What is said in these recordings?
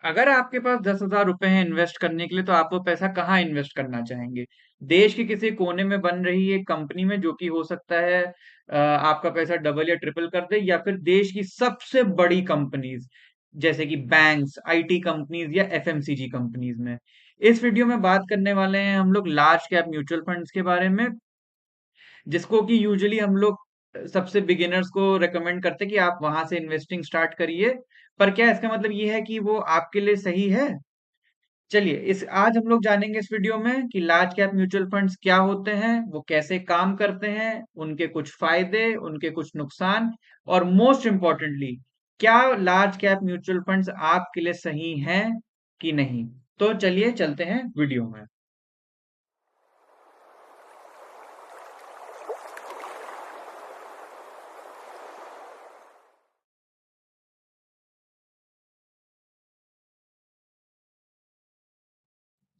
अगर आपके पास 10,000 रुपए हैं इन्वेस्ट करने के लिए तो आप वो पैसा कहाँ इन्वेस्ट करना चाहेंगे? देश के किसी कोने में बन रही एक कंपनी में जो कि हो सकता है आपका पैसा डबल या ट्रिपल कर दे, या फिर देश की सबसे बड़ी कंपनीज जैसे कि बैंक्स, आईटी कंपनीज या एफएमसीजी कंपनीज में। इस वीडियो में बात करने वाले हैं हम लोग लार्ज कैप म्यूचुअल फंड्स के बारे में, जिसको कि यूजुअली हम लोग सबसे बिगिनर्स को रेकमेंड करते हैं कि आप वहां से इन्वेस्टिंग स्टार्ट करिए। पर क्या इसका मतलब ये है कि वो आपके लिए सही है? चलिए इस आज हम लोग जानेंगे इस वीडियो में कि लार्ज कैप म्यूचुअल फंड्स क्या होते हैं, वो कैसे काम करते हैं, उनके कुछ फायदे, उनके कुछ नुकसान, और मोस्ट इम्पोर्टेंटली क्या लार्ज कैप म्यूचुअल फंड्स आपके लिए सही हैं कि नहीं। तो चलिए चलते हैं वीडियो में।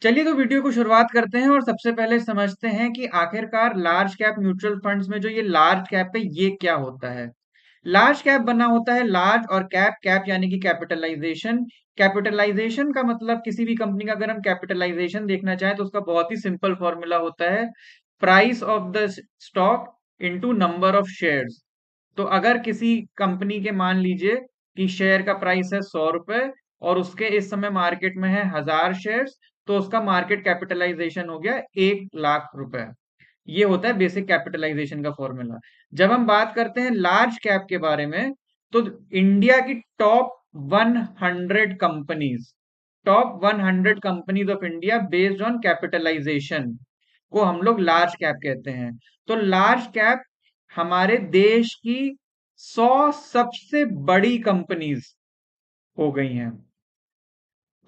चलिए तो वीडियो को शुरुआत करते हैं और सबसे पहले समझते हैं कि आखिरकार लार्ज कैप म्यूचुअल फंड्स में जो ये लार्ज कैप है ये क्या होता है। लार्ज कैप बना होता है लार्ज और कैप, कैप यानी कि कैपिटलाइजेशन। कैपिटलाइजेशन का मतलब किसी भी कंपनी का अगर हम कैपिटलाइजेशन देखना चाहें तो उसका बहुत ही सिंपल फॉर्मूला होता है price of the stock into number of shares. तो अगर किसी कंपनी के मान लीजिए कि शेयर का प्राइस है 100 रुपए और उसके इस समय मार्केट में है 1000 शेयर्स, तो उसका मार्केट कैपिटलाइजेशन हो गया 1 लाख रुपए। ये होता है बेसिक कैपिटलाइजेशन का फॉर्मूला। जब हम बात करते हैं लार्ज कैप के बारे में, तो इंडिया की top 100 companies of India based on capitalization को हम लोग लार्ज कैप कहते हैं। तो लार्ज कैप हमारे देश की 100 सबसे बड़ी कंपनीज हो गई हैं।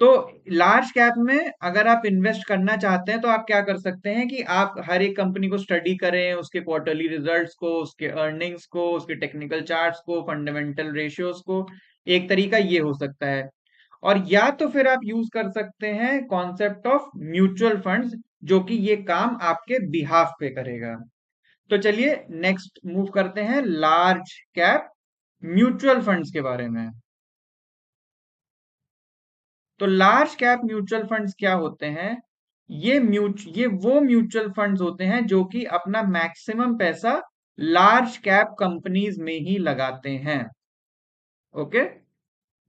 तो लार्ज कैप में अगर आप इन्वेस्ट करना चाहते हैं तो आप क्या कर सकते हैं कि आप हर एक कंपनी को स्टडी करें, उसके क्वार्टरली रिजल्ट्स को, उसके अर्निंग्स को, उसके टेक्निकल चार्ट्स को, फंडामेंटल रेशियोज को। एक तरीका ये हो सकता है। और या तो फिर आप यूज कर सकते हैं कॉन्सेप्ट ऑफ म्यूचुअल फंड्स, जो कि ये काम आपके बिहाफ पे करेगा। तो चलिए नेक्स्ट मूव करते हैं लार्ज कैप म्यूचुअल फंड्स के बारे में। तो लार्ज कैप म्यूचुअल फंड्स क्या होते हैं? ये वो म्यूचुअल फंड्स होते हैं जो कि अपना मैक्सिमम पैसा लार्ज कैप कंपनीज में ही लगाते हैं। ओके।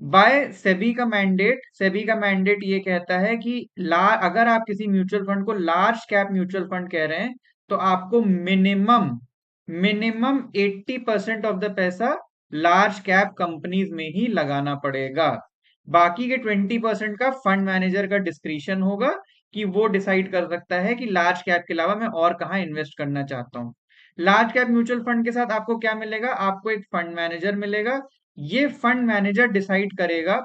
बाय सेबी का मैंडेट ये कहता है कि अगर आप किसी म्यूचुअल फंड को लार्ज कैप म्यूचुअल फंड कह रहे हैं तो आपको मिनिमम मिनिमम 80% ऑफ द पैसा लार्ज कैप कंपनीज में ही लगाना पड़ेगा। बाकी के 20% का फंड मैनेजर का डिस्क्रिशन होगा कि वो डिसाइड कर सकता है कि लार्ज कैप के अलावा मैं और कहाँ इन्वेस्ट करना चाहता हूँ। लार्ज कैप म्यूचुअल फंड के साथ आपको क्या मिलेगा? आपको एक फंड मैनेजर मिलेगा। ये फंड मैनेजर डिसाइड करेगा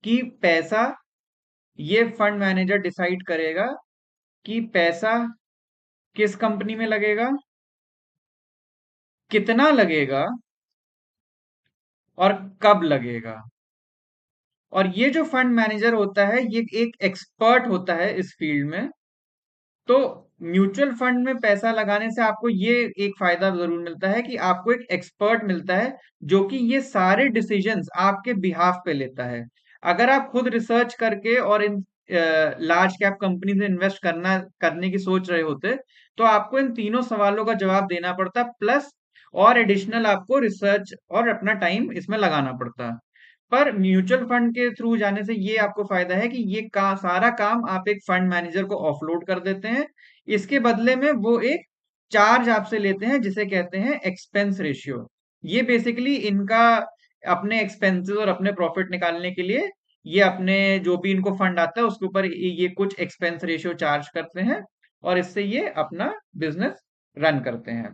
कि पैसा ये फंड मैनेजर डिसाइड करेगा कि पैसा किस कंपनी में लगेगा, कितना लगेगा और कब लगेगा। और ये जो फंड मैनेजर होता है ये एक एक्सपर्ट होता है इस फील्ड में। तो म्यूचुअल फंड में पैसा लगाने से आपको ये एक फायदा जरूर मिलता है कि आपको एक एक्सपर्ट मिलता है जो कि ये सारे डिसीजंस आपके बिहाफ पे लेता है। अगर आप खुद रिसर्च करके और इन लार्ज कैप कंपनी से इन्वेस्ट करने की सोच रहे होते तो आपको इन तीनों सवालों का जवाब देना पड़ता, प्लस और एडिशनल आपको रिसर्च और अपना टाइम इसमें लगाना पड़ता। पर म्यूचुअल फंड के थ्रू जाने से ये आपको फायदा है कि सारा काम आप एक फंड मैनेजर को ऑफलोड कर देते हैं। इसके बदले में वो एक चार्ज आपसे लेते हैं जिसे कहते हैं एक्सपेंस रेशियो। ये बेसिकली इनका अपने एक्सपेंसेस और अपने प्रॉफिट निकालने के लिए ये अपने जो भी इनको फंड आता है उसके ऊपर ये कुछ एक्सपेंस रेशियो चार्ज करते हैं और इससे ये अपना बिजनेस रन करते हैं।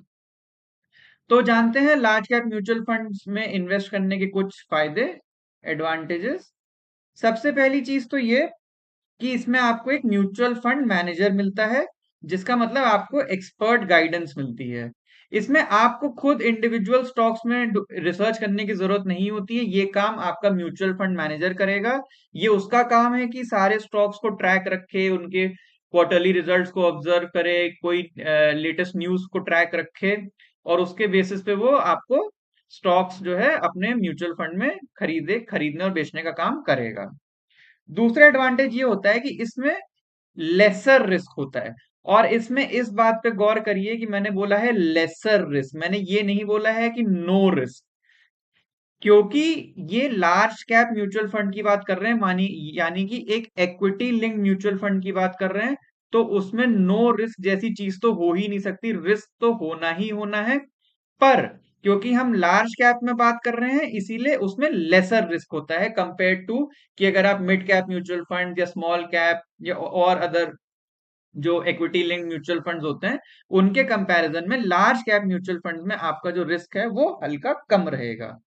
तो जानते हैं लार्ज कैप म्यूचुअल फंड्स में इन्वेस्ट करने के कुछ फायदे, एडवांटेजेस। सबसे पहली चीज तो ये कि इसमें आपको एक म्यूचुअल फंड मैनेजर मिलता है, जिसका मतलब आपको एक्सपर्ट गाइडेंस मिलती है। इसमें आपको खुद इंडिविजुअल स्टॉक्स में रिसर्च करने की जरूरत नहीं होती है, ये काम आपका म्यूचुअल फंड मैनेजर करेगा। ये उसका काम है कि सारे स्टॉक्स को ट्रैक रखे, उनके क्वार्टरली रिजल्ट्स को ऑब्जर्व करे, कोई लेटेस्ट न्यूज को ट्रैक रखे और उसके बेसिस पे वो आपको स्टॉक्स जो है अपने म्यूचुअल फंड में खरीदने और बेचने का काम करेगा। दूसरा एडवांटेज ये होता है कि इसमें लेसर रिस्क होता है। और इसमें इस बात पे गौर करिए कि मैंने बोला है लेसर रिस्क, मैंने ये नहीं बोला है कि नो रिस्क। क्योंकि ये लार्ज कैप म्यूचुअल फंड की बात कर रहे हैं, मानी यानी कि एक इक्विटी लिंक म्यूचुअल फंड की बात कर रहे हैं, तो उसमें नो रिस्क जैसी चीज तो हो ही नहीं सकती, रिस्क तो होना ही होना है। पर क्योंकि हम लार्ज कैप में बात कर रहे हैं, इसीलिए उसमें लेसर रिस्क होता है कंपेयर टू कि अगर आप मिड कैप म्यूचुअल फंड या स्मॉल कैप या और अदर जो इक्विटी लिंक म्यूचुअल फंड्स होते हैं, उनके कंपैरिजन में लार्ज कैप म्यूचुअल फंड में आपका जो रिस्क है वो हल्का कम रहेगा।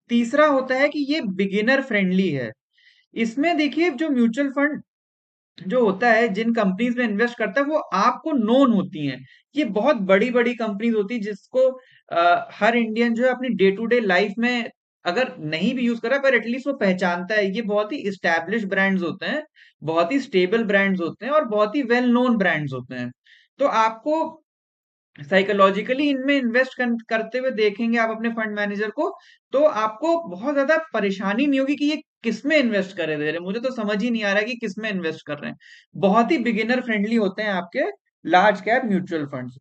तीसरा होता है कि ये बिगिनर फ्रेंडली है। इसमें देखिए जो म्यूचुअल फंड जो होता है, जिन कंपनीज में इन्वेस्ट करता है वो आपको नोन होती हैं। ये बहुत बड़ी बड़ी कंपनीज होती है जिसको हर इंडियन जो है अपनी डे टू डे लाइफ में अगर नहीं भी यूज कर रहा है पर एटलीस्ट वो पहचानता है। ये बहुत ही स्टैब्लिश ब्रांड्स होते हैं, बहुत ही स्टेबल ब्रांड्स होते हैं और बहुत ही वेल नोन ब्रांड्स होते हैं। तो आपको साइकोलॉजिकली इनमें इन्वेस्ट करते हुए देखेंगे आप अपने फंड मैनेजर को, तो आपको बहुत ज्यादा परेशानी नहीं होगी कि ये किस में इन्वेस्ट करे दे रहे हैं, मुझे तो समझ ही नहीं आ रहा है कि किस में इन्वेस्ट कर रहे हैं। बहुत ही बिगिनर फ्रेंडली होते हैं आपके लार्ज कैप म्यूचुअल फंड्स।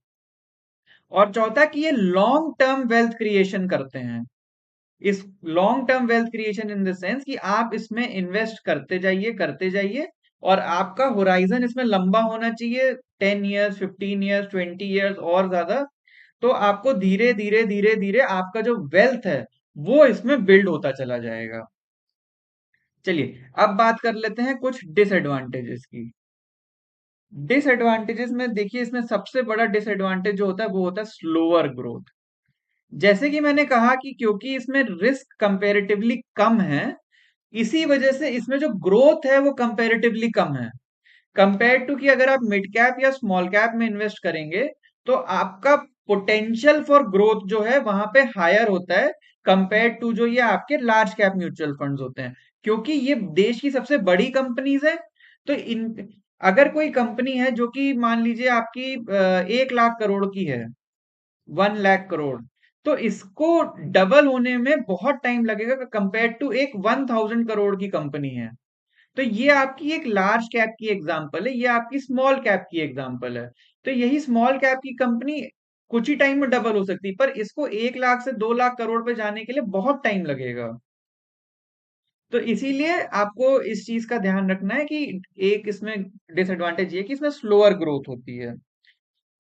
और चौथा कि ये लॉन्ग टर्म वेल्थ क्रिएशन करते हैं। इस long term wealth creation in the sense कि आप इसमें इन्वेस्ट करते जाइए और आपका होराइजन इसमें लंबा होना चाहिए, 10 ईयर्स, 15 ईयर्स, 20 ईयर्स और ज्यादा। तो आपको धीरे धीरे धीरे धीरे आपका जो वेल्थ है वो इसमें बिल्ड होता चला जाएगा। चलिए अब बात कर लेते हैं कुछ डिसएडवांटेजेस की। डिसएडवांटेजेस में देखिए, इसमें सबसे बड़ा डिसएडवांटेज जो होता है वो होता है स्लोअर ग्रोथ। जैसे कि मैंने कहा कि क्योंकि इसमें रिस्क कंपैरेटिवली कम है, इसी वजह से इसमें जो ग्रोथ है वो कंपैरेटिवली कम है। कंपेयर टू कि अगर आप मिड कैप या स्मॉल कैप में इन्वेस्ट करेंगे तो आपका पोटेंशियल फॉर ग्रोथ जो है वहां पे हायर होता है कंपेयर टू जो ये आपके लार्ज कैप म्यूचुअल फंड्स होते हैं। क्योंकि ये देश की सबसे बड़ी कंपनीज है, तो इन अगर कोई कंपनी है जो कि मान लीजिए आपकी 1 लाख करोड़ की है, 1 लाख करोड़, तो इसको डबल होने में बहुत टाइम लगेगा कंपेयर टू एक 1,000 करोड़ की कंपनी है। तो ये आपकी एक लार्ज कैप की एग्जांपल है, ये आपकी स्मॉल कैप की एग्जांपल है। तो यही स्मॉल कैप की कंपनी कुछ ही टाइम में डबल हो सकती है, पर इसको 1 लाख से 2 लाख करोड़ पे जाने के लिए बहुत टाइम लगेगा। तो इसीलिए आपको इस चीज का ध्यान रखना है कि एक इसमें डिसएडवांटेज ये है कि इसमें स्लोअर ग्रोथ होती है।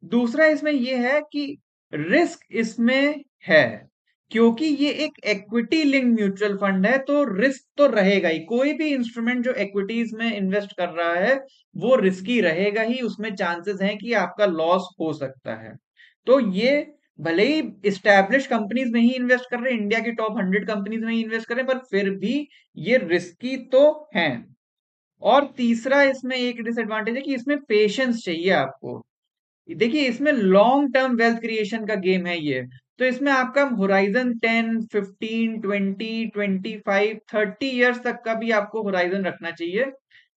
दूसरा इसमें ये है कि रिस्क इसमें है, क्योंकि ये एक इक्विटी लिंक म्यूचुअल फंड है तो रिस्क तो रहेगा ही। कोई भी इंस्ट्रूमेंट जो इक्विटीज में इन्वेस्ट कर रहा है वो रिस्की रहेगा ही, उसमें चांसेस हैं कि आपका लॉस हो सकता है। तो ये भले ही इस्टेब्लिश कंपनीज में ही इन्वेस्ट कर रहे हैं, इंडिया की टॉप 100 कंपनीज में ही इन्वेस्ट कर रहे हैं, पर फिर भी ये रिस्की तो हैं। और तीसरा इसमें एक डिसएडवांटेज है कि इसमें पेशेंस चाहिए आपको। देखिए इसमें लॉन्ग टर्म वेल्थ क्रिएशन का गेम है ये। तो इसमें आपका होराइजन 10, 15, 20, 25, 30 ईयर्स तक का भी आपको होराइजन रखना चाहिए,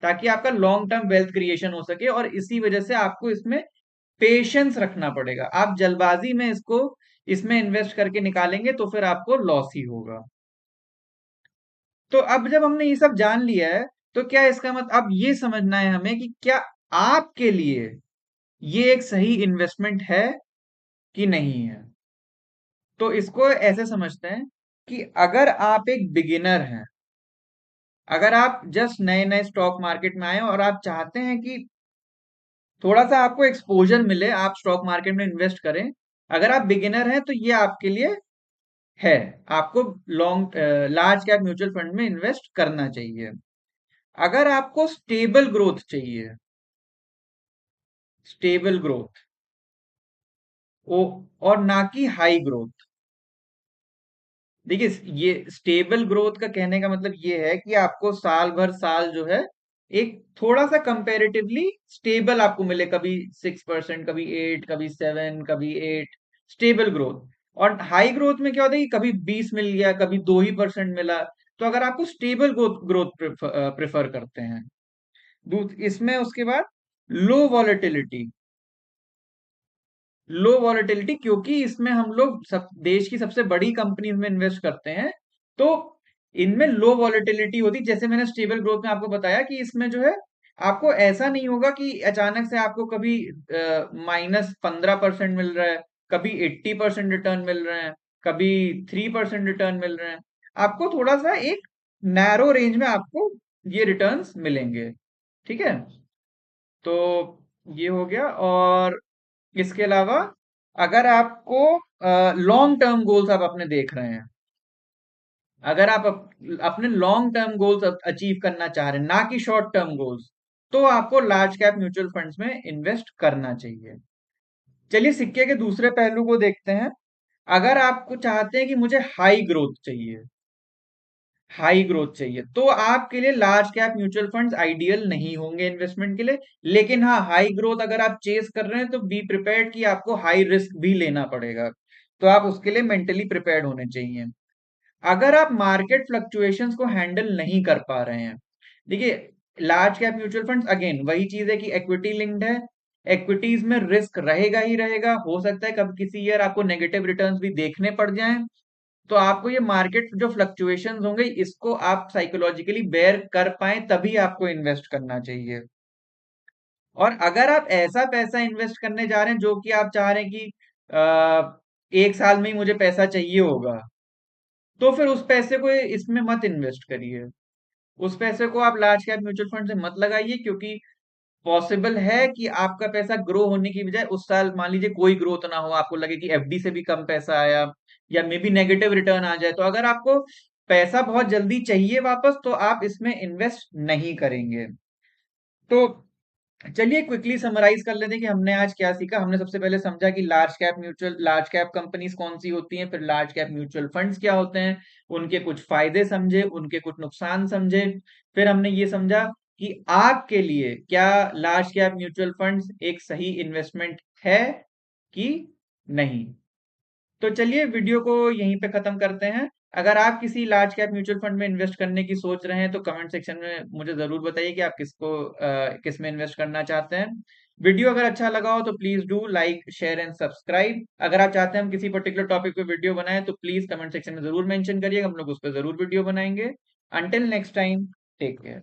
ताकि आपका लॉन्ग टर्म वेल्थ क्रिएशन हो सके। और इसी वजह से आपको इसमें पेशेंस रखना पड़ेगा। आप जल्दबाजी में इसको इसमें इन्वेस्ट करके निकालेंगे तो फिर आपको लॉस ही होगा। तो अब जब हमने ये सब जान लिया है, तो क्या इसका मतलब अब ये समझना है हमें कि क्या आपके लिए ये एक सही इन्वेस्टमेंट है कि नहीं है। तो इसको ऐसे समझते हैं कि अगर आप एक बिगिनर हैं, अगर आप जस्ट नए नए स्टॉक मार्केट में आए और आप चाहते हैं कि थोड़ा सा आपको एक्सपोजर मिले, आप स्टॉक मार्केट में इन्वेस्ट करें, अगर आप बिगिनर हैं तो ये आपके लिए है। आपको लार्ज कैप म्यूचुअल फंड में इन्वेस्ट करना चाहिए। अगर आपको स्टेबल ग्रोथ चाहिए, स्टेबल ग्रोथ और ना कि हाई ग्रोथ। देखिए ये स्टेबल ग्रोथ का कहने का मतलब ये है कि आपको साल भर साल जो है एक थोड़ा सा कंपैरेटिवली स्टेबल आपको मिले, कभी 6%, कभी 8, कभी 7, कभी 8, स्टेबल ग्रोथ। और हाई ग्रोथ में क्या होता है कि कभी 20 मिल गया, कभी 2% मिला। तो अगर आपको स्टेबल ग्रोथ ग्रोथ प्रेफर करते हैं, इसमें उसके बाद लो वॉलेटिलिटी, लो वॉलेटिलिटी, क्योंकि इसमें हम लोग सब देश की सबसे बड़ी कंपनीज में इन्वेस्ट करते हैं, तो इनमें लो वॉलेटिलिटी होती। जैसे मैंने स्टेबल ग्रोथ में आपको बताया कि इसमें जो है आपको ऐसा नहीं होगा कि अचानक से आपको कभी -15% मिल रहा है, कभी 80% रिटर्न मिल रहे हैं, कभी 3% रिटर्न मिल रहे हैं। आपको थोड़ा सा एक नैरो रेंज में आपको ये रिटर्न्स मिलेंगे। ठीक है, तो ये हो गया। और इसके अलावा अगर आपको लॉन्ग टर्म गोल्स आप अपने देख रहे हैं, अगर आप अपने लॉन्ग टर्म गोल्स अचीव करना चाह रहे हैं, ना कि शॉर्ट टर्म गोल्स, तो आपको लार्ज कैप म्यूचुअल फंड्स में इन्वेस्ट करना चाहिए। चलिए सिक्के के दूसरे पहलू को देखते हैं। अगर आपको चाहते हैं कि मुझे हाई ग्रोथ चाहिए, हाई ग्रोथ चाहिए, तो आपके लिए large cap mutual funds ideal नहीं होंगे इन्वेस्टमेंट के लिए। लेकिन हाँ, हाई ग्रोथ अगर आप चेस कर रहे हैं तो बी प्रिपेयर्ड कि आपको हाई रिस्क भी लेना पड़ेगा, तो आप उसके लिए मेंटली प्रिपेयर्ड होने चाहिए। अगर आप मार्केट फ्लक्चुएशंस को हैंडल नहीं कर पा रहे हैं, देखिए large cap mutual funds again वही चीज है कि इक्विटी लिंक्ड है। इक्विटीज में रिस्क रहेगा ही रहेगा, हो सकता है कभी किसी ईयर आपको नेगेटिव रिटर्न्स भी देखने पड़ जाएं। तो आपको ये मार्केट जो फ्लक्चुएशंस होंगे इसको आप साइकोलॉजिकली बेयर कर पाए तभी आपको इन्वेस्ट करना चाहिए। और अगर आप ऐसा पैसा इन्वेस्ट करने जा रहे हैं जो कि आप चाह रहे हैं कि एक साल में ही मुझे पैसा चाहिए होगा, तो फिर उस पैसे को इसमें मत इन्वेस्ट करिए। उस पैसे को आप लार्ज कैप म्यूचुअल फंड से मत लगाइए, क्योंकि पॉसिबल है कि आपका पैसा ग्रो होने की बजाय उस साल मान लीजिए कोई ग्रोथ ना हो, आपको लगे कि एफडी से भी कम पैसा आया, या मे बी नेगेटिव रिटर्न आ जाए। तो अगर आपको पैसा बहुत जल्दी चाहिए वापस, तो आप इसमें इन्वेस्ट नहीं करेंगे। तो चलिए क्विकली समराइज कर लेते हैं कि हमने आज क्या सीखा। हमने सबसे पहले समझा कि लार्ज कैप कंपनीज कौन सी होती हैं, फिर लार्ज कैप म्यूचुअल फंड्स क्या होते हैं, उनके कुछ फायदे समझे, उनके कुछ नुकसान समझे। फिर हमने ये समझा कि आपके लिए क्या लार्ज कैप म्यूचुअल फंड्स एक सही इन्वेस्टमेंट है कि नहीं। तो चलिए वीडियो को यहीं पे खत्म करते हैं। अगर आप किसी लार्ज कैप म्यूचुअल फंड में इन्वेस्ट करने की सोच रहे हैं तो कमेंट सेक्शन में मुझे जरूर बताइए कि आप किस में इन्वेस्ट करना चाहते हैं। वीडियो अगर अच्छा लगा हो तो please do like share and subscribe. अगर आप चाहते हैं हम किसी पर्टिकुलर टॉपिक पे वीडियो बनाएं तो प्लीज कमेंट सेक्शन में जरूर मेंशन करिएगा, हम लोग उस पर जरूर वीडियो बनाएंगे। Until next time, take care.